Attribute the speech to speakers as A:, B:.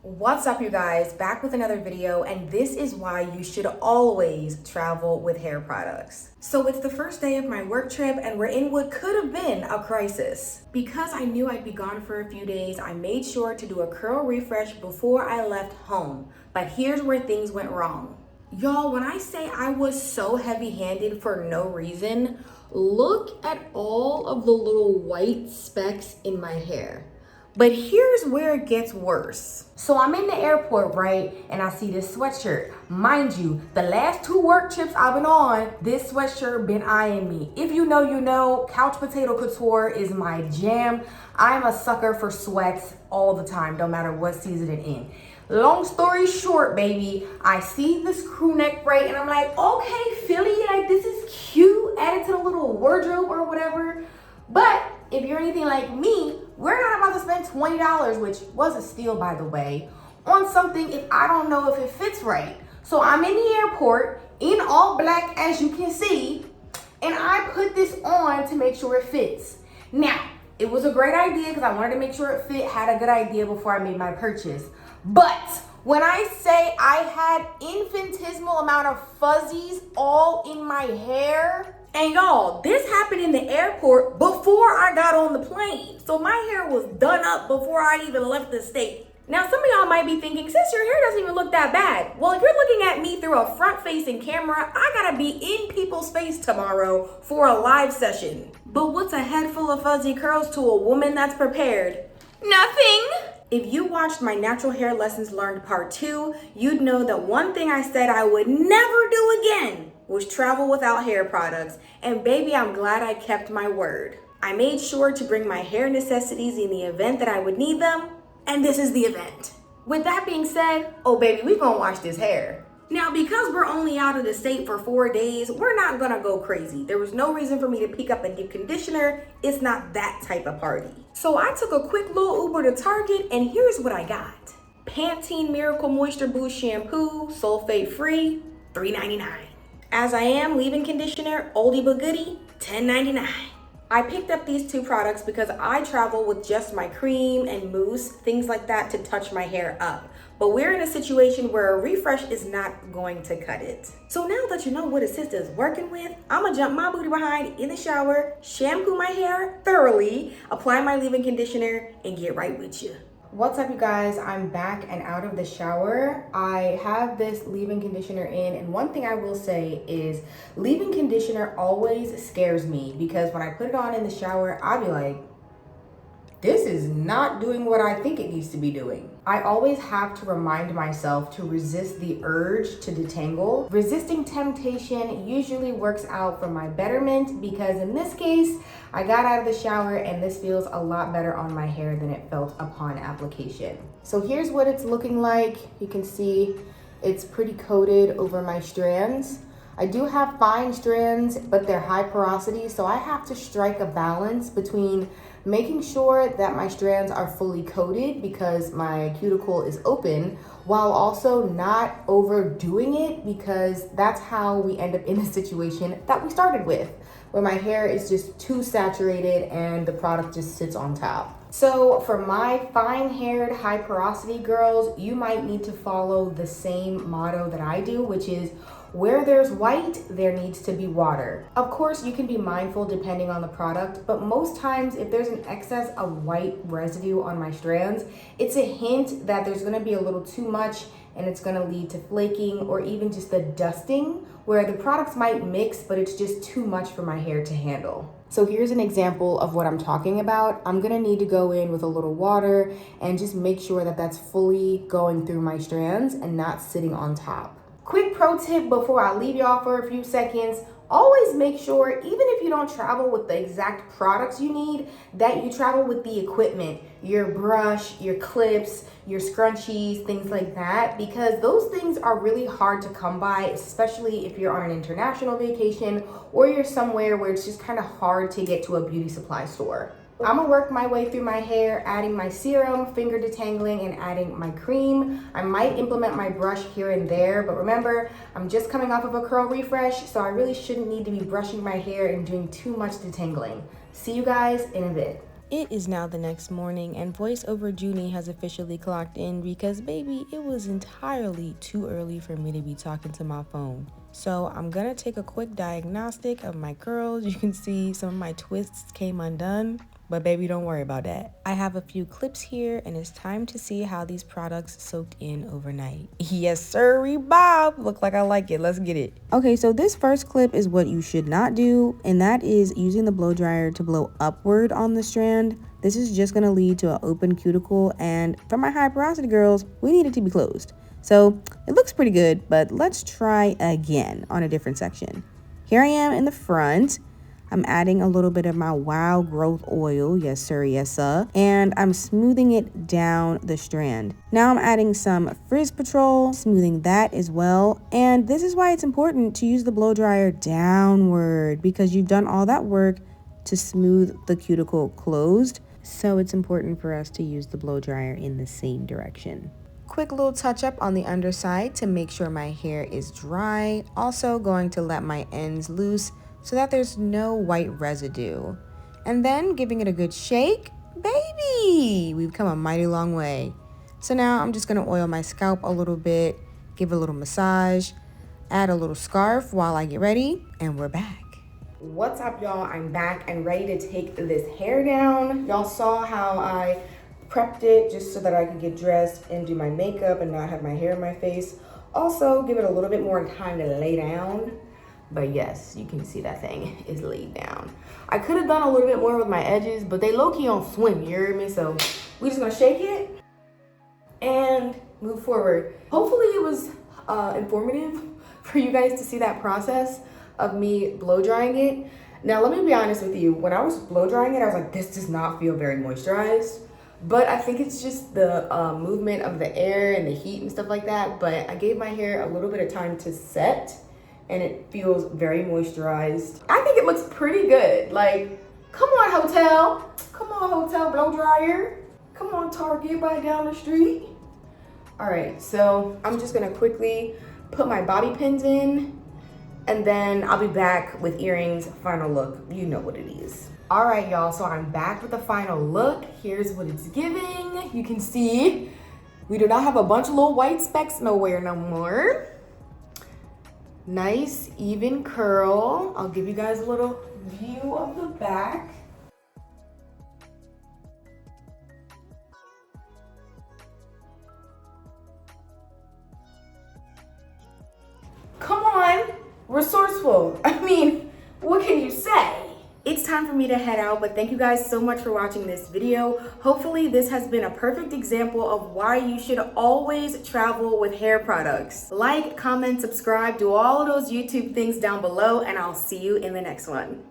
A: What's up, you guys? Back with another video, and this is why you should always travel with hair products. So it's the first day of my work trip and we're in what could have been a crisis. Because I knew I'd be gone for a few days, I made sure to do a curl refresh before I left home. But here's where things went wrong. Y'all, when I say I was so heavy-handed for no reason, look at all of the little white specks in my hair. But here's where it gets worse. So I'm in the airport, right? And I see this sweatshirt. Mind you, the last 2 work trips I've been on, this sweatshirt been eyeing me. If you know, you know, couch potato couture is my jam. I'm a sucker for sweats all the time, no matter what season it's in. Long story short, baby, I see this crew neck braid and I'm like, okay, Philly, like this is cute. Add it to the little wardrobe or whatever. But if you're anything like me, we're not about to spend $20, which was a steal, by the way, on something if I don't know if it fits right. So I'm in the airport in all black, as you can see, and I put this on to make sure it fits. Now, it was a great idea because I wanted to make sure it fit, had a good idea before I made my purchase. But when I say I had infinitesimal amount of fuzzies all in my hair, and y'all, this happened in the airport before I got on the plane. So my hair was done up before I even left the state. Now, some of y'all might be thinking, sis, your hair doesn't even look that bad. Well, if you're looking at me through a front-facing camera, I gotta be in people's face tomorrow for a live session. But what's a head full of fuzzy curls to a woman that's prepared? Nothing. If you watched my natural hair lessons learned part 2, you'd know that one thing I said I would never do again was travel without hair products, and baby, I'm glad I kept my word. I made sure to bring my hair necessities in the event that I would need them, and this is the event. With that being said, oh baby, we gonna wash this hair. Now, because we're only out of the state for 4 days, we're not gonna go crazy. There was no reason for me to pick up a deep conditioner. It's not that type of party. So I took a quick little Uber to Target, and here's what I got. Pantene Miracle Moisture Boost Shampoo, sulfate free, $3.99. As I Am leave-in conditioner, oldie but goodie, $10.99. I picked up these 2 products because I travel with just my cream and mousse, things like that, to touch my hair up. But we're in a situation where a refresh is not going to cut it. So now that you know what a sister is working with, I'm gonna jump my booty behind in the shower, shampoo my hair thoroughly, apply my leave-in conditioner, and get right with you. What's up, you guys? I'm back and out of the shower. I have this leave-in conditioner in, and one thing I will say is leave-in conditioner always scares me because when I put it on in the shower, I'll be like, this is not doing what I think it needs to be doing. I always have to remind myself to resist the urge to detangle. Resisting temptation usually works out for my betterment because in this case, I got out of the shower and this feels a lot better on my hair than it felt upon application. So here's what it's looking like. You can see it's pretty coated over my strands. I do have fine strands, but they're high porosity, so I have to strike a balance between making sure that my strands are fully coated because my cuticle is open, while also not overdoing it because that's how we end up in the situation that we started with, where my hair is just too saturated and the product just sits on top. So for my fine-haired, high porosity girls, you might need to follow the same motto that I do, which is where there's white, there needs to be water. Of course, you can be mindful depending on the product, but most times if there's an excess of white residue on my strands, it's a hint that there's gonna be a little too much and it's gonna lead to flaking or even just the dusting where the products might mix, but it's just too much for my hair to handle. So here's an example of what I'm talking about. I'm gonna need to go in with a little water and just make sure that that's fully going through my strands and not sitting on top. Quick pro tip before I leave y'all for a few seconds, always make sure, even if you don't travel with the exact products you need, that you travel with the equipment, your brush, your clips, your scrunchies, things like that, because those things are really hard to come by, especially if you're on an international vacation or you're somewhere where it's just kind of hard to get to a beauty supply store. I'm gonna work my way through my hair, adding my serum, finger detangling, and adding my cream. I might implement my brush here and there, but remember, I'm just coming off of a curl refresh, so I really shouldn't need to be brushing my hair and doing too much detangling. See you guys in a bit. It is now the next morning and voiceover Junie has officially clocked in because baby, it was entirely too early for me to be talking to my phone. So I'm gonna take a quick diagnostic of my curls. You can see some of my twists came undone, but baby, don't worry about that. I have a few clips here and it's time to see how these products soaked in overnight. Yes, sirree, Bob. Look like I like it. Let's get it. Okay, so this first clip is what you should not do, and that is using the blow dryer to blow upward on the strand. This is just gonna lead to an open cuticle, and for my high porosity girls, we need it to be closed. So it looks pretty good, but let's try again on a different section. Here I am in the front. I'm adding a little bit of my Wow Growth Oil, yes sir, yes sir, and I'm smoothing it down the strand. Now I'm adding some Frizz Patrol, smoothing that as well, and this is why it's important to use the blow dryer downward, because you've done all that work to smooth the cuticle closed, so it's important for us to use the blow dryer in the same direction. Quick little touch up on the underside to make sure my hair is dry. Also going to let my ends loose so that there's no white residue. And then giving it a good shake. Baby, we've come a mighty long way. So now I'm just gonna oil my scalp a little bit, give a little massage, add a little scarf while I get ready, and we're back. What's up, y'all? I'm back and ready to take this hair down. Y'all saw how I prepped it just so that I could get dressed and do my makeup and not have my hair in my face. Also, give it a little bit more time to lay down. But yes, you can see that thing is laid down. I could have done a little bit more with my edges, but they low-key on swim, you heard me? So we just gonna shake it and move forward. Hopefully it was informative for you guys to see that process of me blow drying it. Now, let me be honest with you. When I was blow drying it, I was like, this does not feel very moisturized. But I think it's just the movement of the air and the heat and stuff like that. But I gave my hair a little bit of time to set and it feels very moisturized. I think it looks pretty good. Like, come on, hotel. Come on, hotel blow dryer. Come on, Target right down the street. All right, so I'm just gonna quickly put my bobby pins in and then I'll be back with earrings, final look. You know what it is. All right, y'all, so I'm back with the final look. Here's what it's giving. You can see we do not have a bunch of little white specks nowhere no more. Nice, even curl. I'll give you guys a little view of the back. Come on, resourceful. I mean, what can you say? It's time for me to head out, but thank you guys so much for watching this video. Hopefully this has been a perfect example of why you should always travel with hair products. Like, comment, subscribe, do all of those YouTube things down below, and I'll see you in the next one.